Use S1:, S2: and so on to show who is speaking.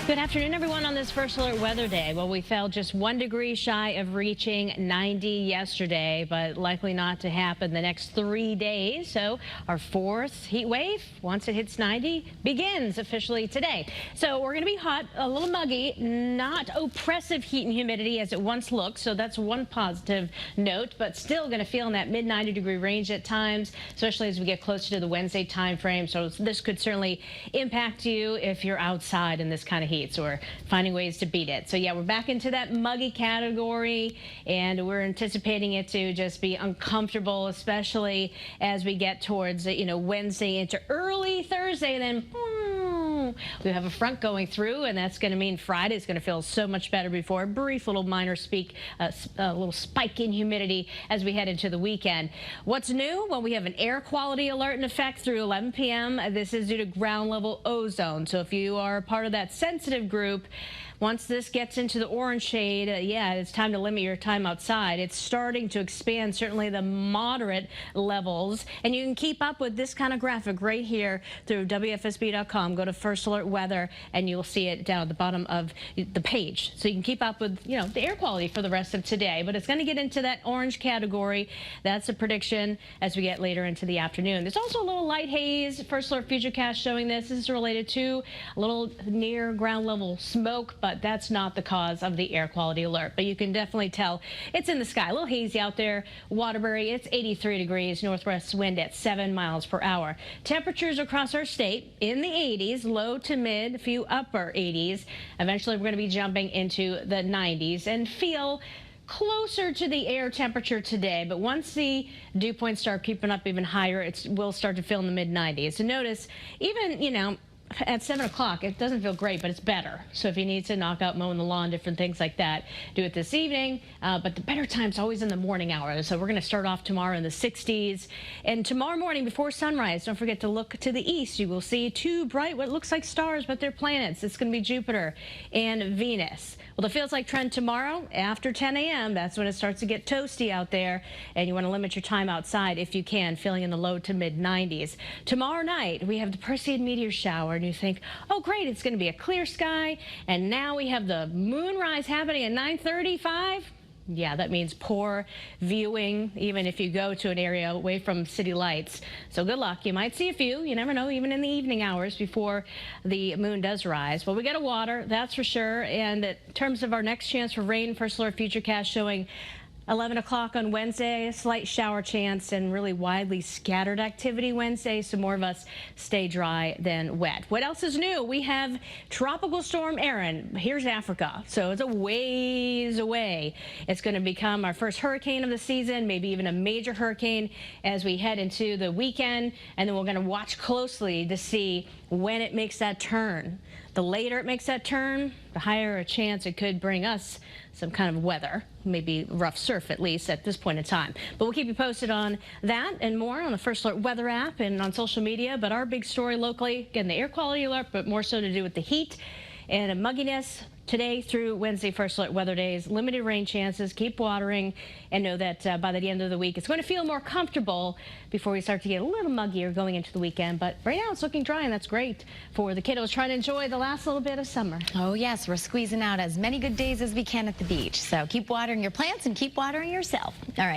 S1: Good afternoon, everyone. On this first alert weather day, well, we fell just 1 degree shy of reaching 90 yesterday, but likely not to happen the next 3 days. So our fourth heat wave, once it hits 90, begins officially today. So we're going to be hot, a little muggy, not oppressive heat and humidity as it once looked. So that's one positive note, but still going to feel in that mid 90 degree range at times, especially as we get closer to the Wednesday time frame. So this could certainly impact you if you're outside in this kind of heat. So we're finding ways to beat it. So yeah, we're back into that muggy category, and we're anticipating it to just be uncomfortable, especially as we get towards Wednesday into early Thursday. Then we have a front going through, and that's going to mean Friday is going to feel so much better before a brief little minor little spike in humidity as we head into the weekend. What's new? Well, we have an air quality alert in effect through 11 p.m. This is due to ground level ozone. So if you are part of that sensitive group, once this gets into the orange shade, yeah, it's time to limit your time outside. It's starting to expand, certainly the moderate levels. And you can keep up with this kind of graphic right here through WFSB.com. Go to First Alert Weather, and you'll see it down at the bottom of the page. So you can keep up with, the air quality for the rest of today. But it's going to get into that orange category. That's a prediction as we get later into the afternoon. There's also a little light haze. First Alert Futurecast showing this. This is related to a little near ground level smoke, but that's not the cause of the air quality alert. But you can definitely tell it's in the sky. A little hazy out there. Waterbury, it's 83 degrees, northwest wind at 7 miles per hour. Temperatures across our state in the 80s, low to mid, a few upper 80s. Eventually, we're going to be jumping into the 90s and feel closer to the air temperature today, but once the dew points start creeping up even higher, it will start to feel in the mid 90s. So notice, even, at 7 o'clock, it doesn't feel great, but it's better. So if you need to knock out mowing the lawn, different things like that, do it this evening. But the better time's always in the morning hours. So we're going to start off tomorrow in the 60s. And tomorrow morning before sunrise, don't forget to look to the east. You will see two bright, what looks like stars, but they're planets. It's going to be Jupiter and Venus. Well, the feels like trend tomorrow after 10 a.m. That's when it starts to get toasty out there. And you want to limit your time outside if you can, feeling in the low to mid 90s. Tomorrow night, we have the Perseid meteor shower. And you think, oh, great, it's going to be a clear sky. And now we have the moonrise happening at 9:35. Yeah, that means poor viewing, even if you go to an area away from city lights. So good luck. You might see a few. You never know, even in the evening hours before the moon does rise. Well, we got a water, that's for sure. And in terms of our next chance for rain, First Alert Futurecast showing 11 o'clock on Wednesday, a slight shower chance and really widely scattered activity Wednesday, so more of us stay dry than wet. What else is new? We have Tropical Storm Erin. Here's Africa, so it's a ways away. It's going to become our first hurricane of the season, maybe even a major hurricane as we head into the weekend, and then we're going to watch closely to see when it makes that turn. The later it makes that turn, the higher a chance it could bring us some kind of weather, maybe rough surf at least at this point in time. But we'll keep you posted on that and more on the First Alert Weather app and on social media. But our big story locally, again, the air quality alert, but more so to do with the heat and mugginess today through Wednesday. First Alert Weather days, limited rain chances. Keep watering and know that by the end of the week, it's going to feel more comfortable before we start to get a little muggier going into the weekend. But right now it's looking dry, and that's great for the kiddos trying to enjoy the last little bit of summer.
S2: Oh yes, we're squeezing out as many good days as we can at the beach. So keep watering your plants and keep watering yourself. All right.